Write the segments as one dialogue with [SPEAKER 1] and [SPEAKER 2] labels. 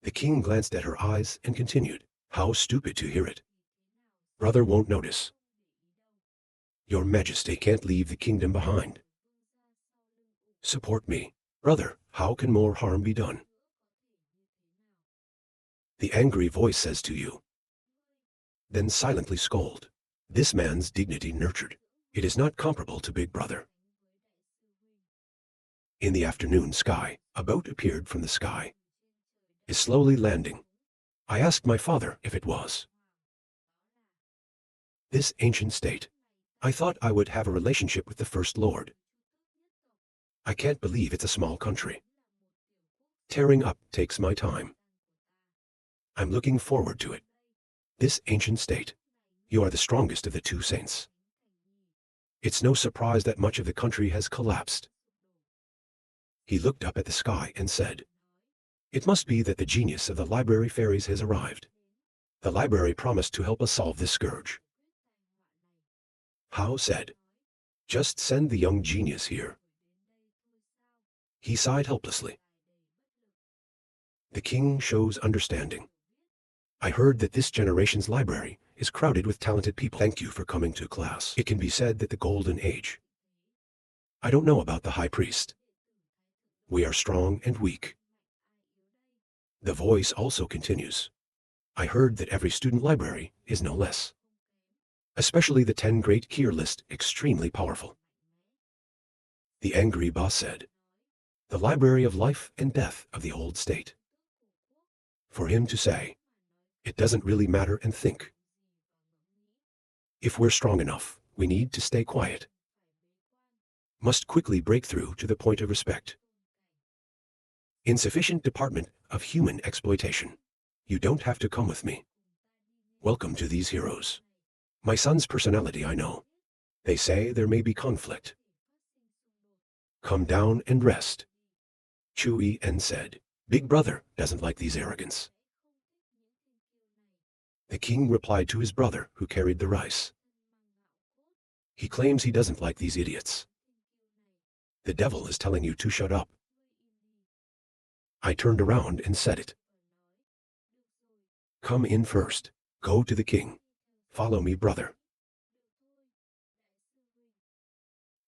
[SPEAKER 1] The king glanced at her eyes and continued, "How stupid to hear it. Brother won't notice. Your Majesty can't leave the kingdom behind. Support me. Brother, how can more harm be done? The angry voice says to you. Then silently scold. This man's dignity nurtured. It is not comparable to Big Brother. In the afternoon sky, a boat appeared from the sky. Is slowly landing. I asked my father if it was. This ancient state. I thought I would have a relationship with the First Lord. I can't believe it's a small country. Tearing up takes my time. I'm looking forward to it. This ancient state. You are the strongest of the two saints. It's no surprise that much of the country has collapsed. He looked up at the sky and said, "It must be that the genius of the library fairies has arrived. The library promised to help us solve this scourge." Hao said, "Just send the young genius here." He sighed helplessly. The king shows understanding. I heard that this generation's library is crowded with talented people. Thank you for coming to class. It can be said that the golden age. I don't know about the high priest. We are strong and weak. The voice also continues. I heard that every student library is no less. Especially the 10 great Kier list, extremely powerful. The angry boss said, "The library of life and death of the old state." For him to say, "It doesn't really matter," and think. If we're strong enough, we need to stay quiet. Must quickly break through to the point of respect. Insufficient department of human exploitation. You don't have to come with me. Welcome to these heroes. My son's personality I know. They say there may be conflict. Come down and rest. Chui En said, "Big Brother doesn't like these arrogance." The king replied to his brother who carried the rice. He claims he doesn't like these idiots. The devil is telling you to shut up. I turned around and said it. Come in first. Go to the king. Follow me, brother.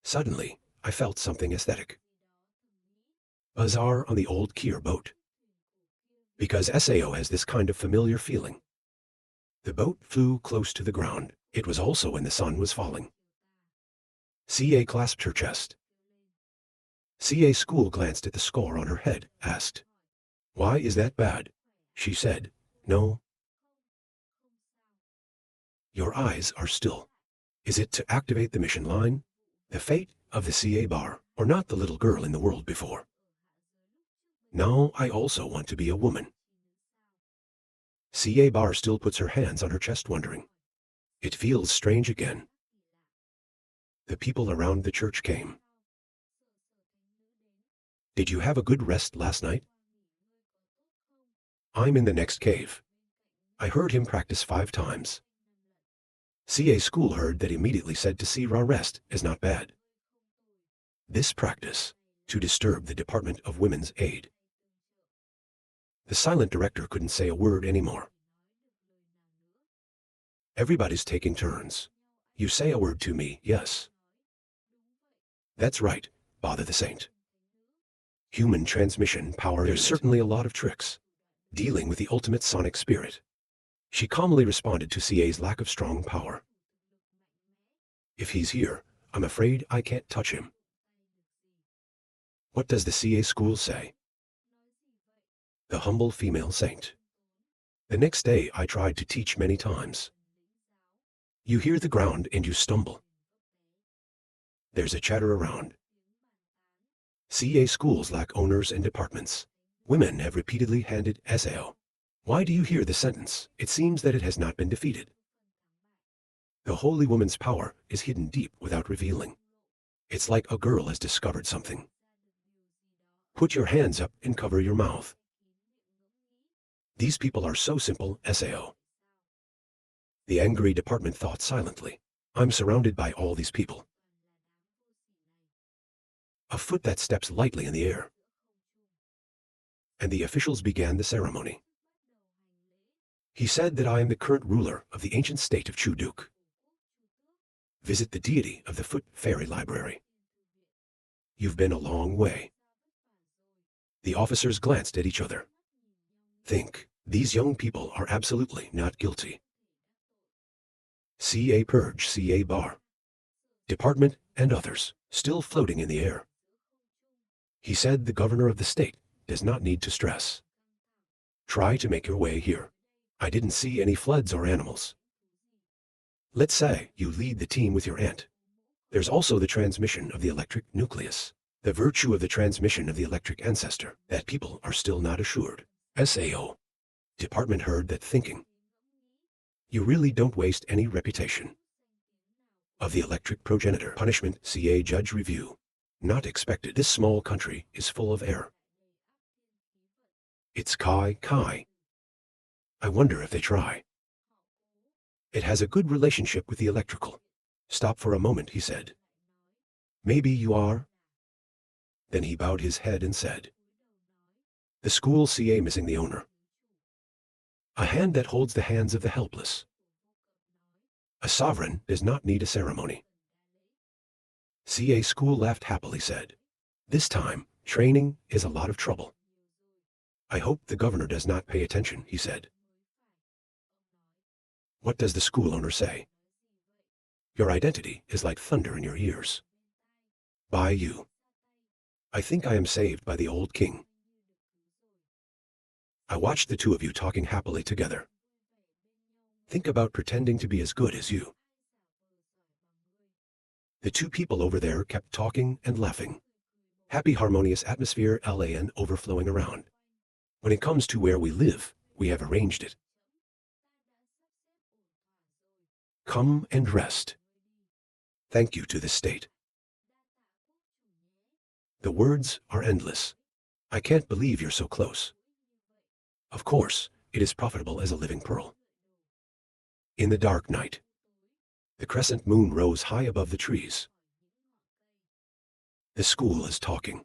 [SPEAKER 1] Suddenly, I felt something aesthetic. Bazaar on the old Kier boat. Because Sao has this kind of familiar feeling. The boat flew close to the ground. It was also when the sun was falling. CA clasped her chest. CA School glanced at the score on her head, asked, "Why is that bad?" She said, "No." Your eyes are still. Is it to activate the mission line? The fate of the CA bar, or not the little girl in the world before? No, I also want to be a woman. CA bar still puts her hands on her chest, wondering. It feels strange again. The people around the church came. Did you have a good rest last night? I'm in the next cave. I heard him practice 5 times. CA School heard that immediately said to see Ra rest is not bad. This practice, to disturb the Department of Women's Aid. The silent director couldn't say a word anymore. Everybody's taking turns. You say a word to me, yes. That's right, bother the saint. Human transmission power. There's certainly a lot of tricks. Dealing with the ultimate sonic spirit. She calmly responded to CA's lack of strong power. If he's here, I'm afraid I can't touch him. What does the CA School say? The humble female saint. The next day I tried to teach many times. You hear the ground and you stumble. There's a chatter around. CA schools lack owners and departments. Women have repeatedly handed Sao. Why do you hear the sentence? It seems that it has not been defeated. The holy woman's power is hidden deep without revealing. It's like a girl has discovered something. Put your hands up and cover your mouth. These people are so simple, Sao. The angry department thought silently. I'm surrounded by all these people. A foot that steps lightly in the air. and the officials began the ceremony. He said that I am the current ruler of the ancient state of Chuduk. Visit the deity of the Foot Fairy Library. You've been a long way. The officers glanced at each other. Think, these young people are absolutely not guilty. CA Purge, CA Bar. Department and others, still floating in the air. He said the governor of the state does not need to stress. Try to make your way here. I didn't see any floods or animals. Let's say you lead the team with your aunt. There's also the transmission of the electric nucleus, the virtue of the transmission of the electric ancestor, that people are still not assured. SAO. Department heard that thinking. You really don't waste any reputation. Of the electric progenitor. Punishment, CA Judge Review. Not expected. This small country is full of air. It's Kai. I wonder if they try. It has a good relationship with the electrical. Stop for a moment, he said. Maybe you are? Then he bowed his head and said, the school CA missing the owner. A hand that holds the hands of the helpless. A sovereign does not need a ceremony. CA School laughed happily, said, this time, training is a lot of trouble. I hope the governor does not pay attention, he said. What does the school owner say? Your identity is like thunder in your ears. By you. I think I am saved by the old king. I watched the two of you talking happily together. Think about pretending to be as good as you. The two people over there kept talking and laughing. Happy, harmonious atmosphere, LAN overflowing around. When it comes to where we live, we have arranged it. Come and rest. Thank you to the state. The words are endless. I can't believe you're so close. Of course, it is profitable as a living pearl. In the dark night, the crescent moon rose high above the trees. The school is talking.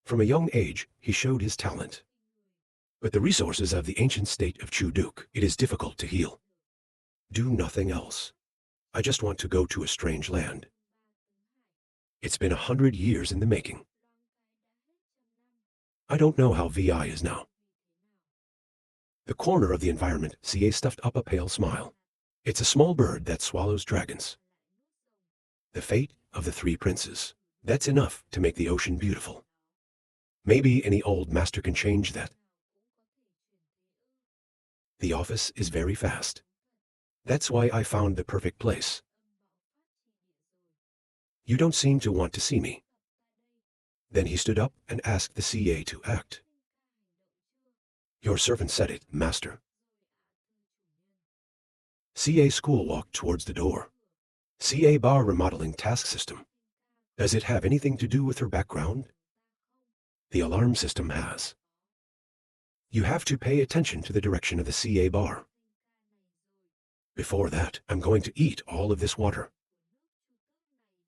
[SPEAKER 1] From a young age, he showed his talent. But the resources of the ancient state of Chuduk, it is difficult to heal. Do nothing else. I just want to go to a strange land. It's been 100 years in the making. I don't know how VI is now. The corner of the environment, CA stuffed up a pale smile. It's a small bird that swallows dragons. The fate of the three princes. That's enough to make the ocean beautiful. Maybe any old master can change that. The office is very fast. That's why I found the perfect place. You don't seem to want to see me. Then he stood up and asked the CA to act. Your servant said it, master. CA School walked towards the door. CA Bar remodeling task system. Does it have anything to do with her background? The alarm system has. You have to pay attention to the direction of the CA Bar. Before that, I'm going to eat all of this water.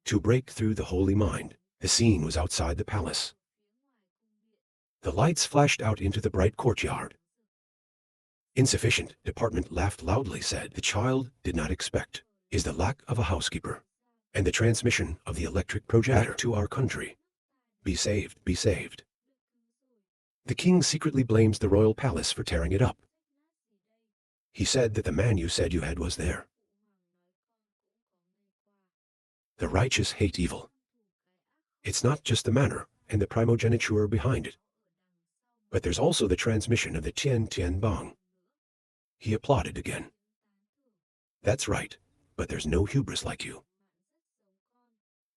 [SPEAKER 1] To break through the holy mind, the scene was outside the palace. The lights flashed out into the bright courtyard. Insufficient, department laughed loudly, said the child did not expect, is the lack of a housekeeper, and the transmission of the electric projector to our country. Be saved, be saved. The king secretly blames the royal palace for tearing it up. He said that the man you said you had was there. The righteous hate evil. It's not just the manner and the primogeniture behind it, but there's also the transmission of the Tian Bang. He applauded again. That's right, but there's no hubris like you.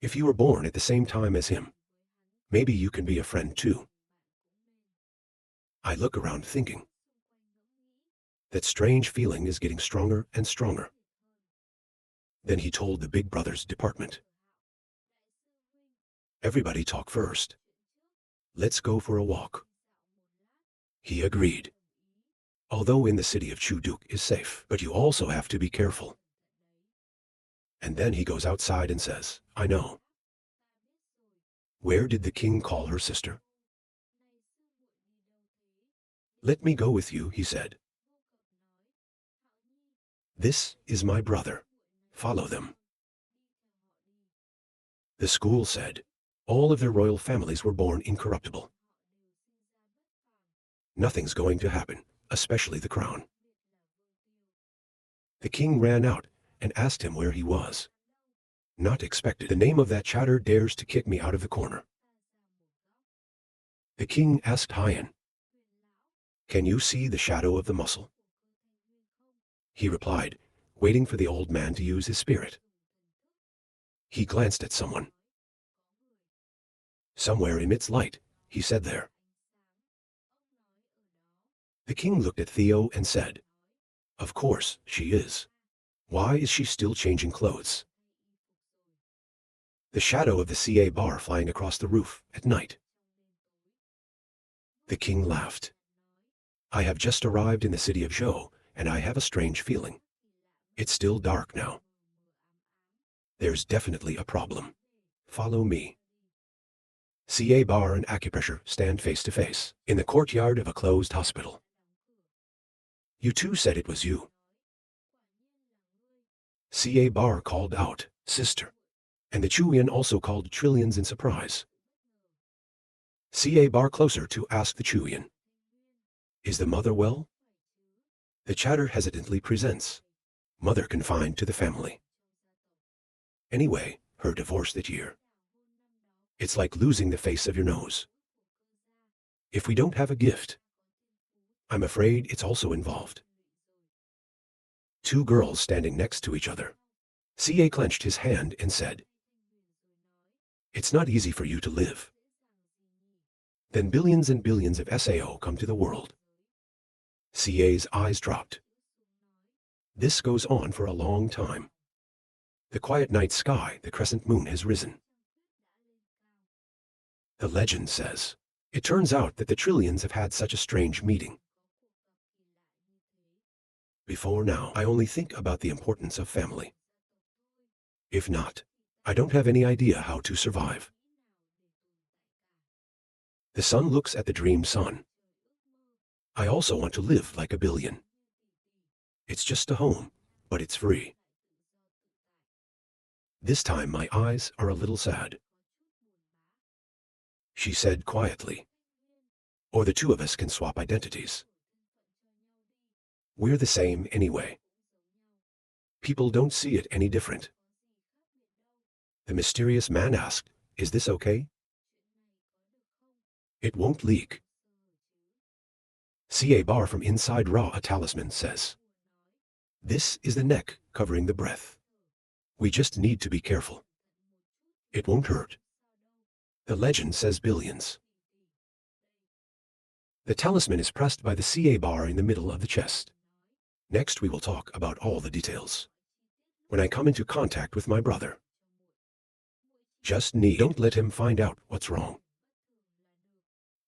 [SPEAKER 1] If you were born at the same time as him, maybe you can be a friend too. I look around thinking. That strange feeling is getting stronger and stronger. Then he told the big brother's department. Everybody talk first. Let's go for a walk. He agreed. Although in the city of Chuduk is safe, but you also have to be careful. And then he goes outside and says, I know. Where did the king call her sister? Let me go with you, he said. This is my brother. Follow them. The school said. All of their royal families were born incorruptible. Nothing's going to happen, especially the crown. The king ran out and asked him where he was. Not expected. The name of that chatter dares to kick me out of the corner. The king asked Hyan, "Can you see the shadow of the muscle?" He replied, waiting for the old man to use his spirit. He glanced at someone. Somewhere emits light, he said there. The king looked at Theo and said, "Of course, she is. Why is she still changing clothes?" The shadow of the CA bar flying across the roof at night. The king laughed. "I have just arrived in the city of Zhou, and I have a strange feeling. It's still dark now. There's definitely a problem. Follow me." CA bar and acupressure stand face to face in the courtyard of a closed hospital. "You two said it was you." CA bar called out, "Sister." And the Chuyan also called trillions in surprise. CA bar closer to ask the Chuyan, "Is the mother well?" The chatter hesitantly presents, "Mother confined to the family. Anyway, her divorce that year. It's like losing the face of your nose. If we don't have a gift, I'm afraid it's also involved." Two girls standing next to each other. CA clenched his hand and said, "It's not easy for you to live." Then billions and billions of SAO come to the world. CA's eyes dropped. This goes on for a long time. The quiet night sky, the crescent moon has risen. The legend says, it turns out that the trillions have had such a strange meeting. Before now, I only think about the importance of family. If not, I don't have any idea how to survive. The sun looks at the dream sun. I also want to live like a billion. It's just a home, but it's free. This time my eyes are a little sad. She said quietly, "Or the two of us can swap identities. We're the same anyway. People don't see it any different." The mysterious man asked, "Is this okay?" "It won't leak." CA bar from inside Ra, a talisman, says, "This is the neck covering the breath. We just need to be careful. It won't hurt." The legend says billions. The talisman is pressed by the CA bar in the middle of the chest. Next we will talk about all the details. When I come into contact with my brother. Don't let him find out what's wrong.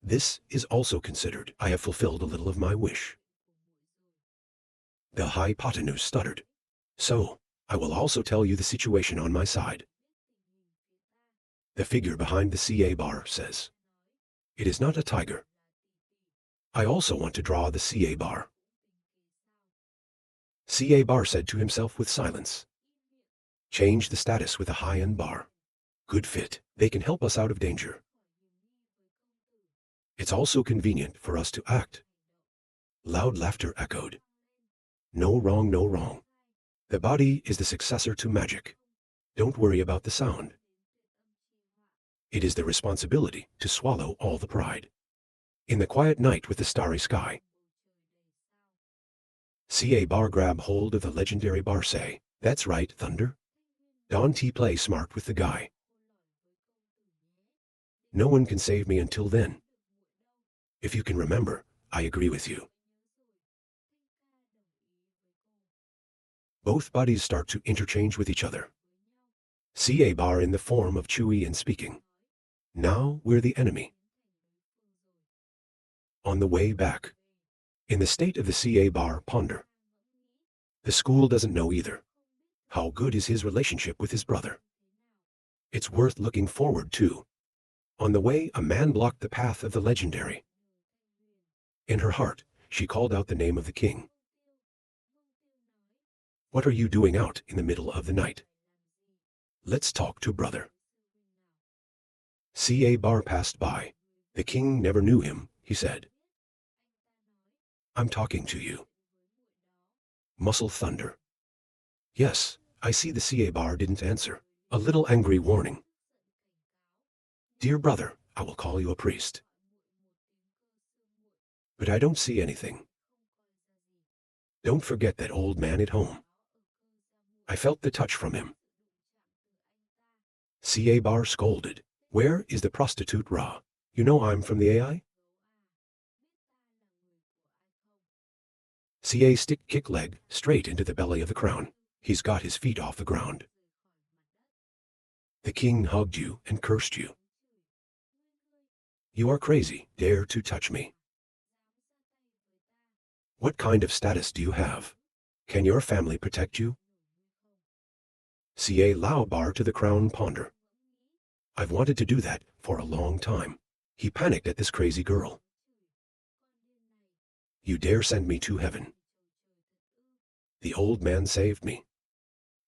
[SPEAKER 1] This is also considered I have fulfilled a little of my wish. The hypotenuse stuttered. "So, I will also tell you the situation on my side." The figure behind the CA bar says, "It is not a tiger. I also want to draw the CA bar." CA bar said to himself with silence, "Change the status with a high-end bar. Good fit. They can help us out of danger. It's also convenient for us to act." Loud laughter echoed. "No wrong, no wrong. The body is the successor to magic. Don't worry about the sound. It is the responsibility to swallow all the pride." In the quiet night with the starry sky, CA bar grab hold of the legendary bar say, "That's right, Thunder. Don T play smart with the guy. No one can save me until then. If you can remember, I agree with you." Both bodies start to interchange with each other. CA bar in the form of Chewy and speaking. "Now we're the enemy." On the way back, in the state of the CA bar ponder. The school doesn't know either. How good is his relationship with his brother? It's worth looking forward to. On the way, a man blocked the path of the legendary. In her heart, she called out the name of the king. What are you doing out in the middle of the night? Let's talk to brother. Ca Bar passed by. The king never knew him, he said. I'm talking to you. Muscle thunder. Yes, I see the Ca Bar didn't answer. A little angry warning. Dear brother, I will call you a priest. But I don't see anything. Don't forget that old man at home. I felt the touch from him. Ca Bar scolded. Where is the prostitute Ra? You know I'm from the AI? Ca stick kick leg straight into the belly of the crown. He's got his feet off the ground. The king hugged you and cursed you. You are crazy, dare to touch me. What kind of status do you have? Can your family protect you? Ca Lao Bar to the crown ponder. I've wanted to do that for a long time. He panicked at this crazy girl. You dare send me to heaven. The old man saved me.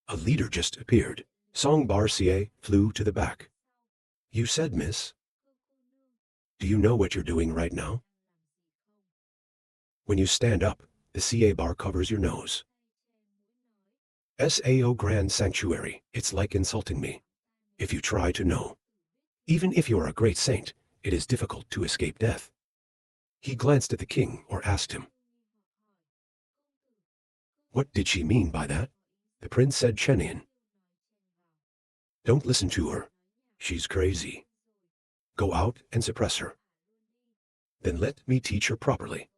[SPEAKER 1] A leader just appeared. Song Bar Ca flew to the back. You said, miss? Do you know what you're doing right now? When you stand up, the Ca Bar covers your nose. Sao Grand Sanctuary, it's like insulting me. If you try to know. Even if you're a great saint, it is difficult to escape death. He glanced at the king or asked him. What did she mean by that? The prince said Chenian. Don't listen to her. She's crazy. Go out and suppress her. Then let me teach her properly.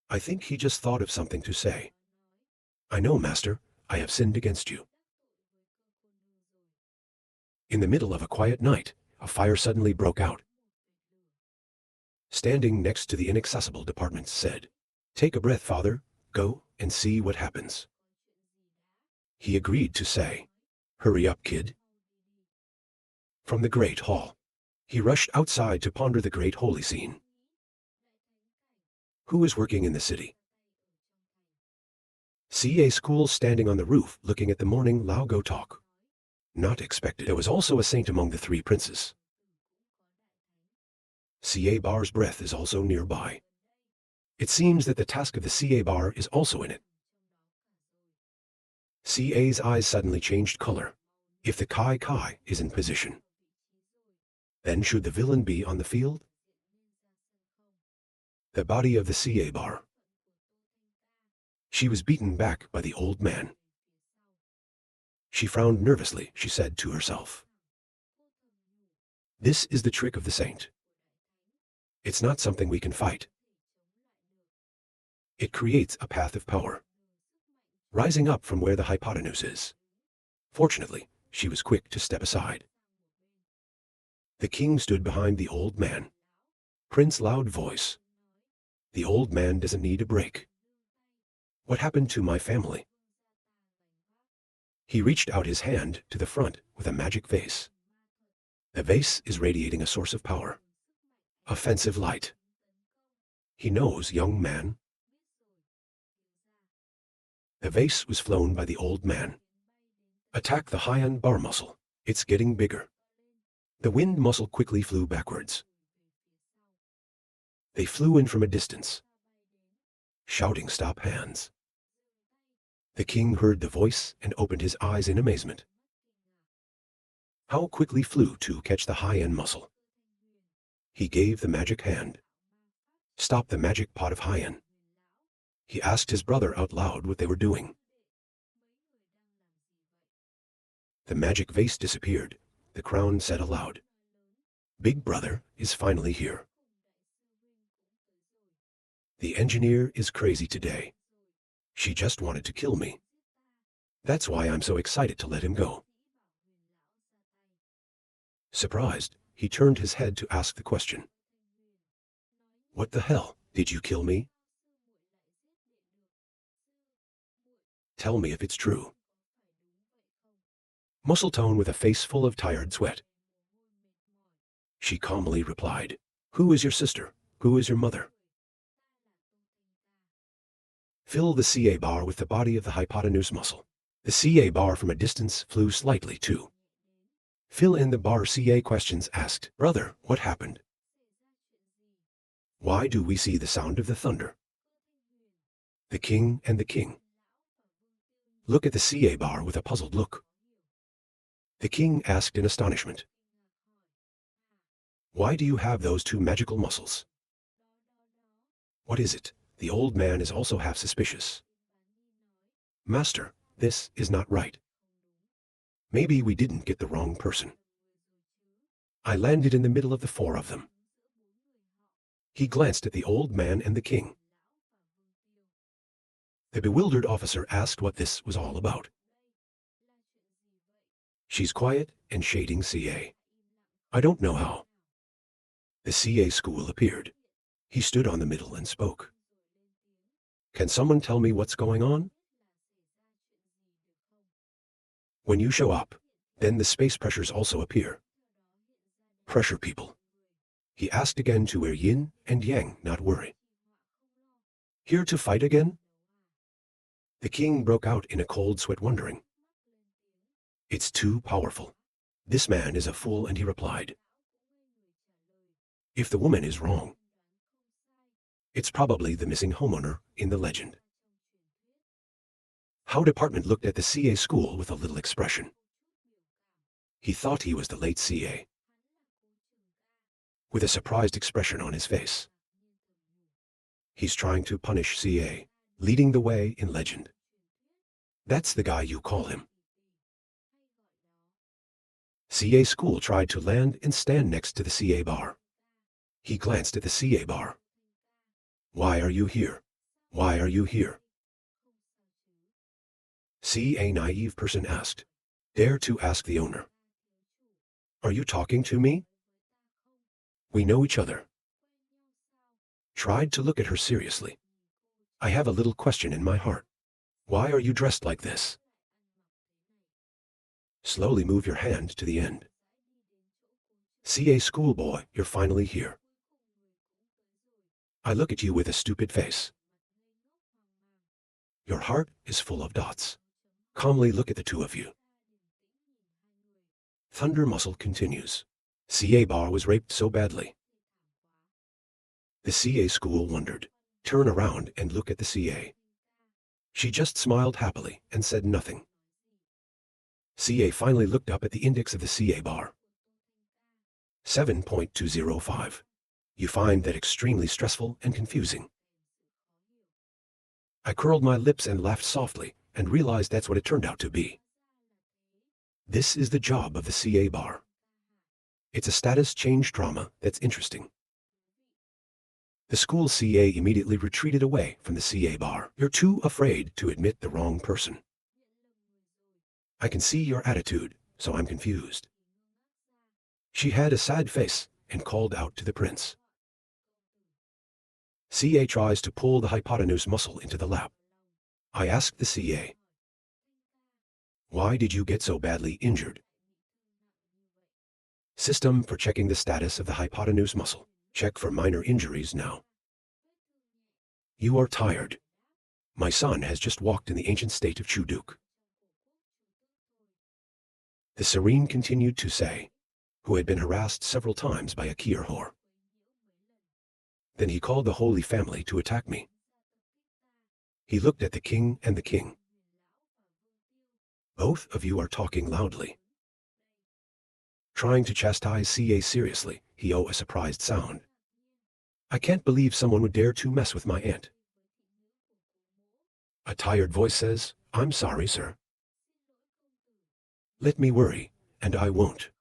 [SPEAKER 1] I think he just thought of something to say. I know, master, I have sinned against you. In the middle of a quiet night, a fire suddenly broke out. Standing next to the inaccessible department said, Take a breath, father, go and see what happens. He agreed to say, Hurry up, kid. From the great hall, he rushed outside to ponder the great holy scene. Who is working in the city? See a school standing on the roof looking at the morning Lao Go talk. Not expected. There was also a saint among the three princes. Ca Bar's breath is also nearby. It seems that the task of the Ca Bar is also in it. Ca's eyes suddenly changed color. If the Kai Kai is in position, then should the villain be on the field? The body of the Ca Bar. She was beaten back by the old man. She frowned nervously, she said to herself. This is the trick of the saint. It's not something we can fight. It creates a path of power, rising up from where the hypotenuse is. Fortunately, she was quick to step aside. The king stood behind the old man. Prince loud voice. The old man doesn't need a break. What happened to my family? He reached out his hand to the front with a magic vase. The vase is radiating a source of power. Offensive light. He knows, young man. The vase was flown by the old man. Attack the high-end bar muscle. It's getting bigger. The wind muscle quickly flew backwards. They flew in from a distance, shouting, Stop hands. The king heard the voice and opened his eyes in amazement. How quickly flew to catch the high-end muscle. He gave the magic hand. Stop the magic pot of high-end. He asked his brother out loud what they were doing. The magic vase disappeared. The crown said aloud, Big brother is finally here. The engineer is crazy today. She just wanted to kill me. That's why I'm so excited to let him go. Surprised, he turned his head to ask the question. What the hell, did you kill me? Tell me if it's true. Muscletone with a face full of tired sweat. She calmly replied, Who is your sister? Who is your mother? Fill the CA bar with the body of the hypotenuse muscle. The CA bar from a distance flew slightly too. Fill in the bar. CA questions asked. Brother, what happened? Why do we see the sound of the thunder? The king and the king. Look at the CA bar with a puzzled look. The king asked in astonishment. Why do you have those two magical muscles? What is it? The old man is also half suspicious. Master, this is not right. Maybe we didn't get the wrong person. I landed in the middle of the four of them. He glanced at the old man and the king. The bewildered officer asked what this was all about. She's quiet and shading CA. I don't know how. The CA school appeared. He stood on the middle and spoke. Can someone tell me what's going on? When you show up, then the space pressures also appear. Pressure people. He asked again to wear yin and yang, not worry. Here to fight again? The king broke out in a cold sweat, wondering. It's too powerful. This man is a fool, and he replied. If the woman is wrong, it's probably the missing homeowner in the legend. How Department looked at the CA school with a little expression. He thought he was the late CA. With a surprised expression on his face. He's trying to punish CA, leading the way in legend. That's the guy you call him. CA school tried to land and stand next to the CA bar. He glanced at the CA bar. Why are you here? Why are you here? CA naive person asked. Dare to ask the owner. Are you talking to me? We know each other. Tried to look at her seriously. I have a little question in my heart. Why are you dressed like this? Slowly move your hand to the end. CA schoolboy, you're finally here. I look at you with a stupid face. Your heart is full of dots. Calmly look at the two of you. Thunder muscle continues. CA bar was raped so badly. The CA school wondered. Turn around and look at the CA. She just smiled happily and said nothing. CA finally looked up at the index of the CA bar. 7.205. You find that extremely stressful and confusing. I curled my lips and laughed softly and realized that's what it turned out to be. This is the job of the CA bar. It's a status change drama that's interesting. The school CA immediately retreated away from the CA bar. You're too afraid to admit the wrong person. I can see your attitude, so I'm confused. She had a sad face and called out to the prince. CA tries to pull the hypotenuse muscle into the lap. I asked the CA. Why did you get so badly injured? System for checking the status of the hypotenuse muscle. Check for minor injuries now. You are tired. My son has just walked in the ancient state of Chuduk. The serene continued to say, who had been harassed several times by a Kier whore. Then he called the Holy Family to attack me. He looked at the king and the king. Both of you are talking loudly. Trying to chastise CA seriously, he a surprised sound. I can't believe someone would dare to mess with my aunt. A tired voice says, I'm sorry, sir. Let me worry, and I won't.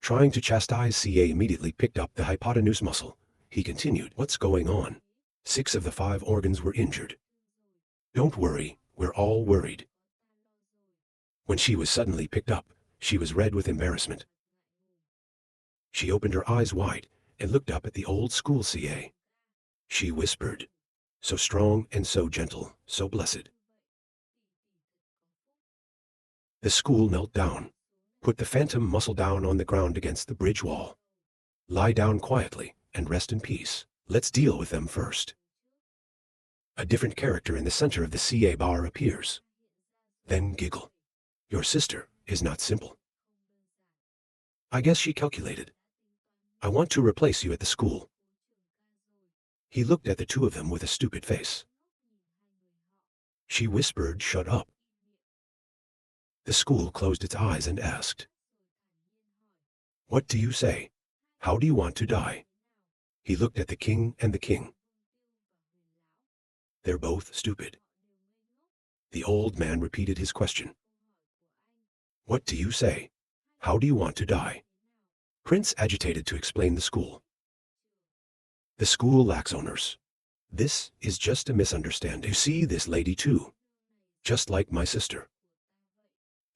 [SPEAKER 1] Trying to chastise CA immediately picked up the hypotenuse muscle. He continued, what's going on? 6 of the 5 organs were injured. Don't worry, we're all worried. When she was suddenly picked up, she was red with embarrassment. She opened her eyes wide and looked up at the old school CA. She whispered, so strong and so gentle, so blessed. The school knelt down, put the phantom muscle down on the ground against the bridge wall. Lie down quietly and rest in peace. Let's deal with them first. A different character in the center of the CA bar appears. Then giggle. Your sister is not simple. I guess she calculated. I want to replace you at the school. He looked at the two of them with a stupid face. She whispered, shut up. The school closed its eyes and asked, what do you say? How do you want to die? He looked at the king and the king. They're both stupid. The old man repeated his question. What do you say? How do you want to die? Prince agitated to explain the school. The school lacks owners. This is just a misunderstanding. You see this lady too. Just like my sister.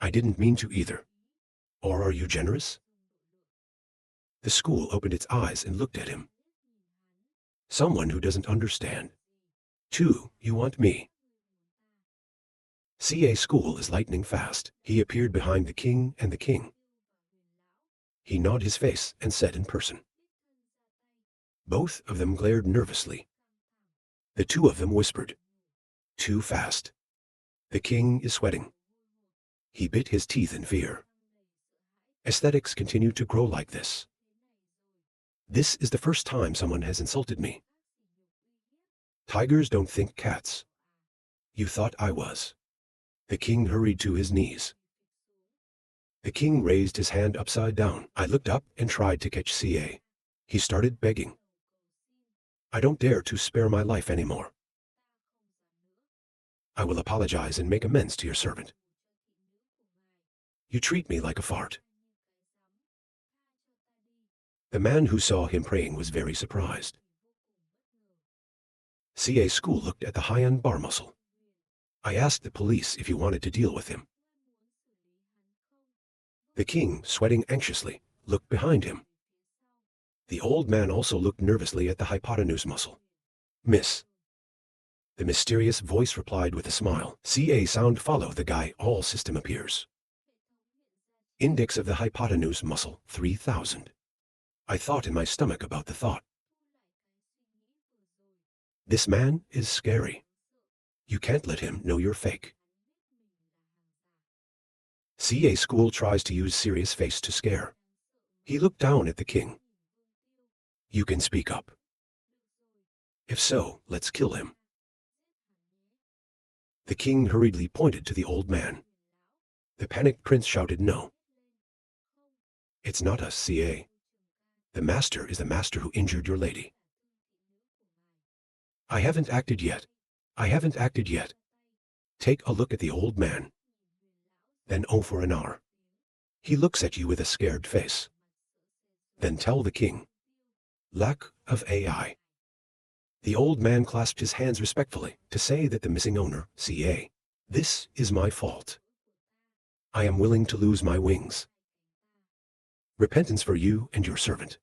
[SPEAKER 1] I didn't mean to either. Or are you generous? The school opened its eyes and looked at him. Someone who doesn't understand. You want me. CA school is lightning fast. He appeared behind the king and the king. He gnawed his face and said in person. Both of them glared nervously. The two of them whispered. Too fast. The king is sweating. He bit his teeth in fear. Aesthetics continue to grow like this. This is the first time someone has insulted me. Tigers don't think cats. You thought I was. The king hurried to his knees. The king raised his hand upside down. I looked up and tried to catch CA. He started begging. I don't dare to spare my life anymore. I will apologize and make amends to your servant. You treat me like a fart. The man who saw him praying was very surprised. CA school looked at the high-end bar muscle. I asked the police if you wanted to deal with him. The king, sweating anxiously, looked behind him. The old man also looked nervously at the hypotenuse muscle. Miss. The mysterious voice replied with a smile. CA sound follow the guy all system appears. Index of the hypotenuse muscle, 3000. I thought in my stomach about the thought. This man is scary. You can't let him know you're fake. CA school tries to use serious face to scare. He looked down at the king. You can speak up. If so, let's kill him. The king hurriedly pointed to the old man. The panicked prince shouted no. It's not us, CA. The master is the master who injured your lady. I haven't acted yet. I haven't acted yet. Take a look at the old man. Then O for an R. He looks at you with a scared face. Then tell the king. Lack of AI. The old man clasped his hands respectfully to say that the missing owner, CA, this is my fault. I am willing to lose my wings. Repentance for you and your servant.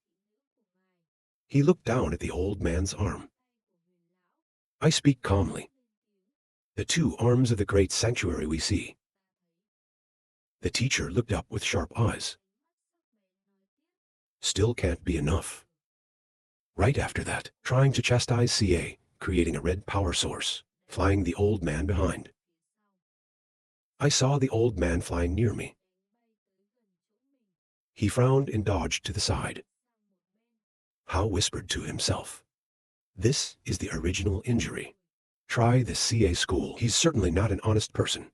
[SPEAKER 1] He looked down at the old man's arm. I speak calmly. The two arms of the great sanctuary we see. The teacher looked up with sharp eyes. Still can't be enough. Right after that, trying to chastise CA, creating a red power source, flying the old man behind. I saw the old man flying near me. He frowned and dodged to the side. How whispered to himself. This is the original injury. Try the CA school. He's certainly not an honest person.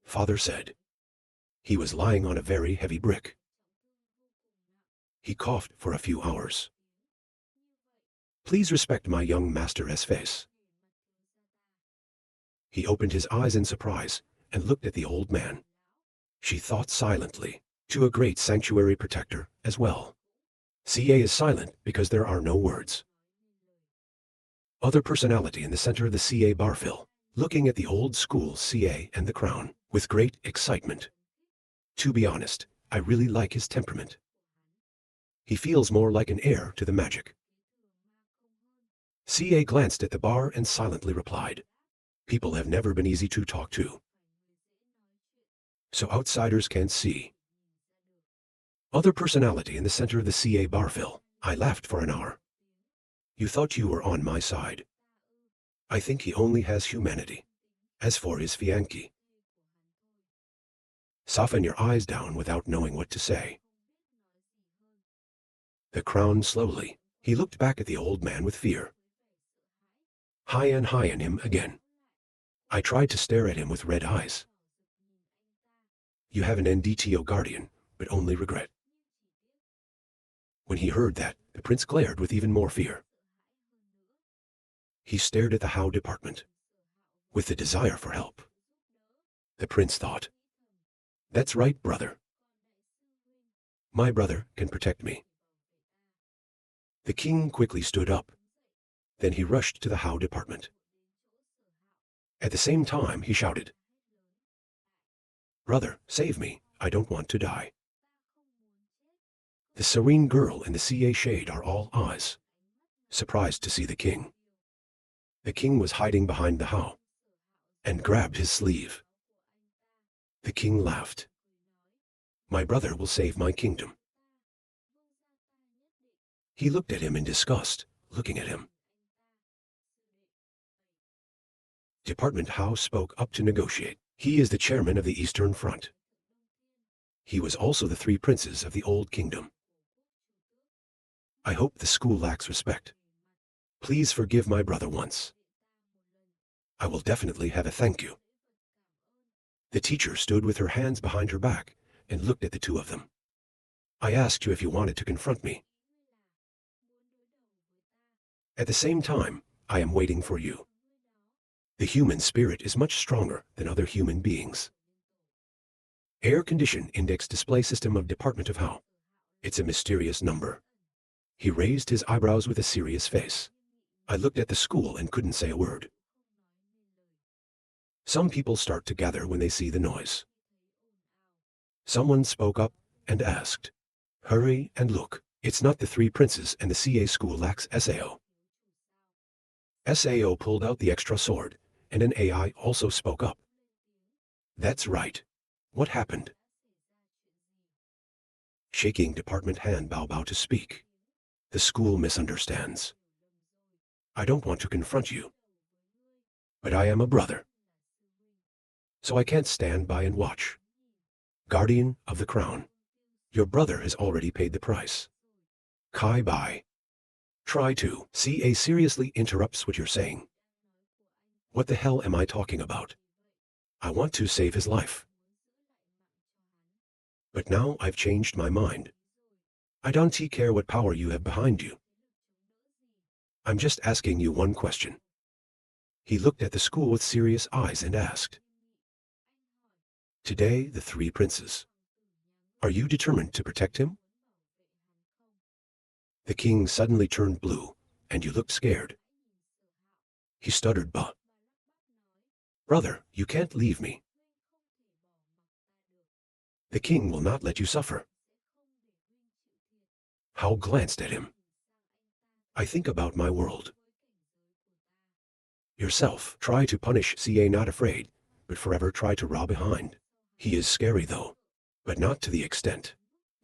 [SPEAKER 1] Father said. He was lying on a very heavy brick. He coughed for a few hours. Please respect my young master's face. He opened his eyes in surprise and looked at the old man. She thought silently, to a great sanctuary protector as well. CA is silent because there are no words. Other personality in the center of the CA barfill, looking at the old school CA and the crown, with great excitement. To be honest, I really like his temperament. He feels more like an heir to the magic. CA glanced at the bar and silently replied. People have never been easy to talk to. So outsiders can't see. Other personality in the center of the CA barfill. I laughed for an hour. You thought you were on my side. I think he only has humanity. As for his fiancée, soften your eyes down without knowing what to say. The crown slowly. He looked back at the old man with fear. High and high on him again. I tried to stare at him with red eyes. You have an NDTO guardian, but only regret. When he heard that, the prince glared with even more fear. He stared at the How department, with the desire for help. The prince thought, that's right, brother. My brother can protect me. The king quickly stood up. Then he rushed to the How department. At the same time, he shouted, brother, save me, I don't want to die. The serene girl and the CA shade are all eyes, surprised to see the king. The king was hiding behind the How, and grabbed his sleeve. The king laughed. My brother will save my kingdom. He looked at him in disgust, looking at him. Department How spoke up to negotiate. He is the chairman of the Eastern Front. He was also the three princes of the Old Kingdom. I hope the school lacks respect. Please forgive my brother once. I will definitely have a thank you. The teacher stood with her hands behind her back and looked at the two of them. I asked you if you wanted to confront me. At the same time, I am waiting for you. The human spirit is much stronger than other human beings. Air Condition Index Display System of Department of How. It's a mysterious number. He raised his eyebrows with a serious face. I looked at the school and couldn't say a word. Some people start to gather when they see the noise. Someone spoke up and asked, hurry and look, it's not the three princes and the CA school lacks SAO. SAO pulled out the extra sword, and an AI also spoke up. That's right. What happened? Shaking department hand bow to speak. The school misunderstands. I don't want to confront you. But I am a brother. So I can't stand by and watch. Guardian of the crown. Your brother has already paid the price. Kai Bai. Try to. CA seriously interrupts what you're saying. What the hell am I talking about? I want to save his life. But now I've changed my mind. I don't care what power you have behind you. I'm just asking you one question. He looked at the school with serious eyes and asked. Today, the three princes. Are you determined to protect him? The king suddenly turned blue, and you looked scared. He stuttered, but. Brother, you can't leave me. The king will not let you suffer. How glanced at him. I think about my world. Yourself, try to punish CA not afraid, but forever try to rob behind. He is scary though, but not to the extent.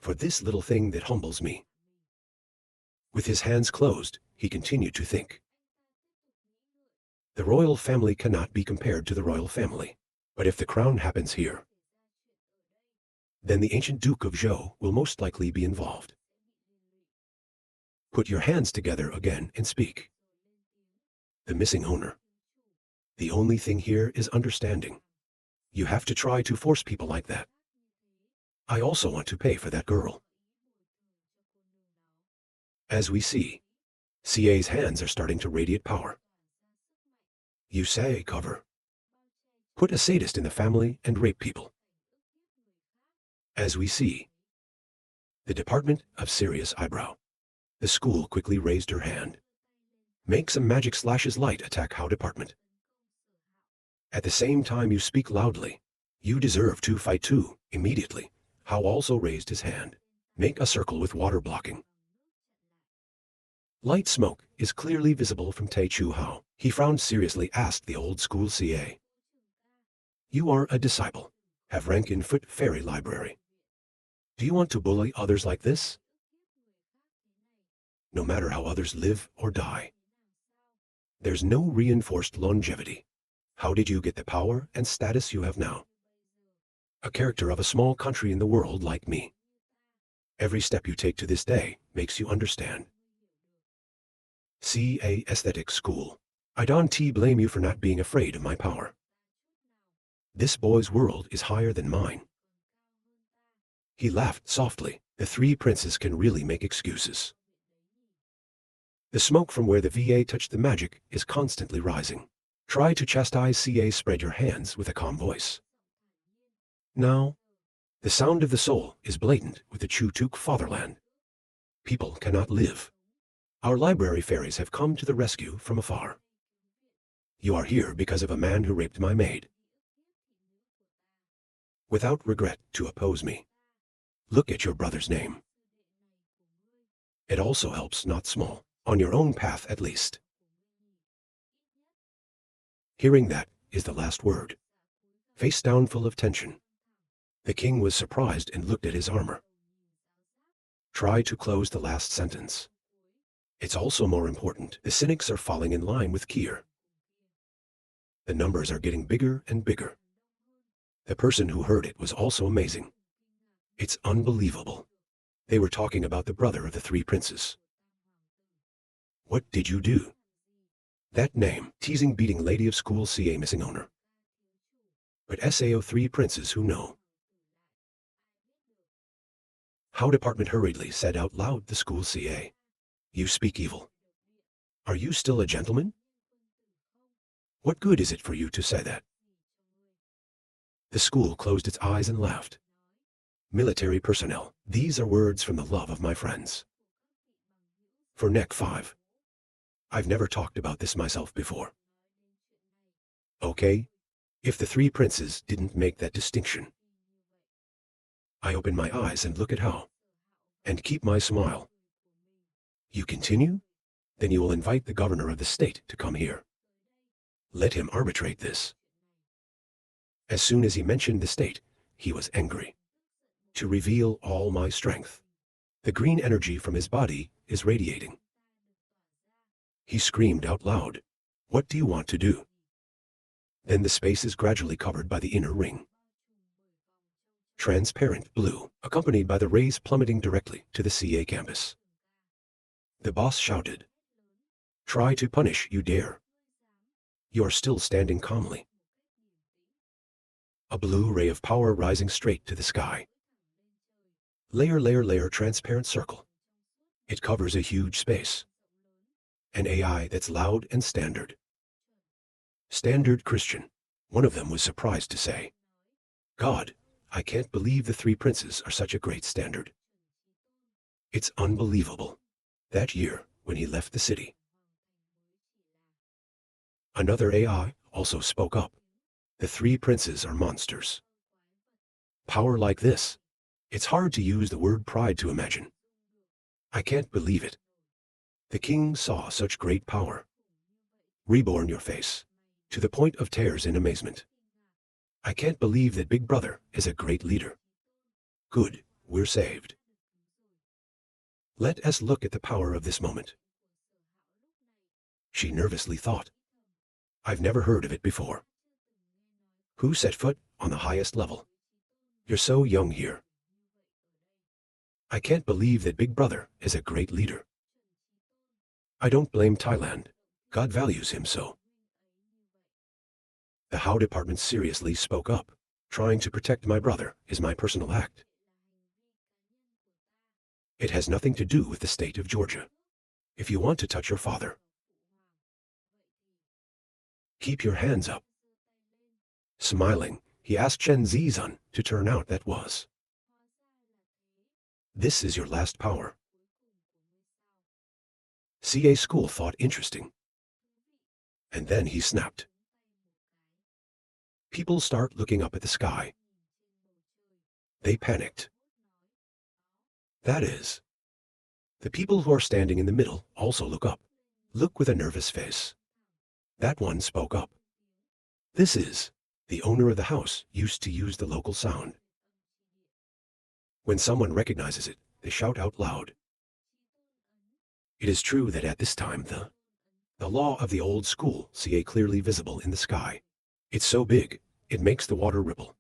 [SPEAKER 1] For this little thing that humbles me. With his hands closed, he continued to think. The royal family cannot be compared to the royal family. But if the crown happens here, then the ancient Duke of Zhou will most likely be involved. Put your hands together again and speak. The missing owner. The only thing here is understanding. You have to try to force people like that. I also want to pay for that girl. As we see, CA's hands are starting to radiate power. You say cover. Put a sadist in the family and rape people. As we see, the Department of Serious Eyebrow. The school quickly raised her hand. Make some magic slashes light attack How department. At the same time you speak loudly. You deserve to fight too, immediately. How also raised his hand. Make a circle with water blocking. Light smoke is clearly visible from Tai Chu Hao. He frowned seriously, asked the old school CA. You are a disciple. Have rank in Foot Fairy Library. Do you want to bully others like this? no matter how others live or die. There's no reinforced longevity. How did you get the power and status you have now? A character of a small country in the world like me. Every step you take to this day makes you understand. CA Aesthetic School. I don't blame you for not being afraid of my power. This boy's world is higher than mine. He laughed softly. The three princes can really make excuses. The smoke from where the VA touched the magic is constantly rising. Try to chastise CA. Spread your hands with a calm voice. Now, the sound of the soul is blatant with the Chutuk fatherland. People cannot live. Our library fairies have come to the rescue from afar. You are here because of a man who raped my maid. Without regret to oppose me. Look at your brother's name. It also helps not small, on your own path at least. Hearing that is the last word. Face down full of tension. The king was surprised and looked at his armor. Try to close the last sentence. It's also more important. The cynics are falling in line with Kier. The numbers are getting bigger and bigger. The person who heard it was also amazing. It's unbelievable. They were talking about the brother of the three princes. What did you do? That name, teasing beating lady of school CA missing owner. But SAO three princes who know. How department hurriedly said out loud the school CA. You speak evil. Are you still a gentleman? What good is it for you to say that? The school closed its eyes and laughed. Military personnel, these are words from the love of my friends. For Neck 5. I've never talked about this myself before. Okay, if the three princes didn't make that distinction. I open my eyes and look at how. And keep my smile. You continue? Then you will invite the governor of the state to come here. Let him arbitrate this. As soon as he mentioned the state, he was angry. To reveal all my strength. The green energy from his body is radiating. He screamed out loud. What do you want to do? Then the space is gradually covered by the inner ring. Transparent blue, accompanied by the rays plummeting directly to the CA campus. The boss shouted. Try to punish, you dare. You are still standing calmly. A blue ray of power rising straight to the sky. Layer, transparent circle. It covers a huge space. An AI that's loud and standard. Standard Christian. One of them was surprised to say. God, I can't believe the three princes are such a great standard. It's unbelievable. That year, when he left the city. Another AI also spoke up. The three princes are monsters. Power like this. It's hard to use the word pride to imagine. I can't believe it. The king saw such great power. Reborn your face. To the point of tears in amazement. I can't believe that Big Brother is a great leader. Good, we're saved. Let us look at the power of this moment. She nervously thought. I've never heard of it before. Who set foot on the highest level? You're so young here. I can't believe that Big Brother is a great leader. I don't blame Thailand. God values him so. The How department seriously spoke up. Trying to protect my brother is my personal act. It has nothing to do with the state of Georgia. If you want to touch your father, keep your hands up. Smiling, he asked Chen Zizun to turn out that was. This is your last power. CA school thought interesting. And then he snapped. People start looking up at the sky. They panicked. That is. The people who are standing in the middle also look up. Look with a nervous face. That one spoke up. This is. The owner of the house used to use the local sound. When someone recognizes it, they shout out loud. It is true that at this time the law of the old school CA clearly visible in the sky. It's so big, it makes the water ripple.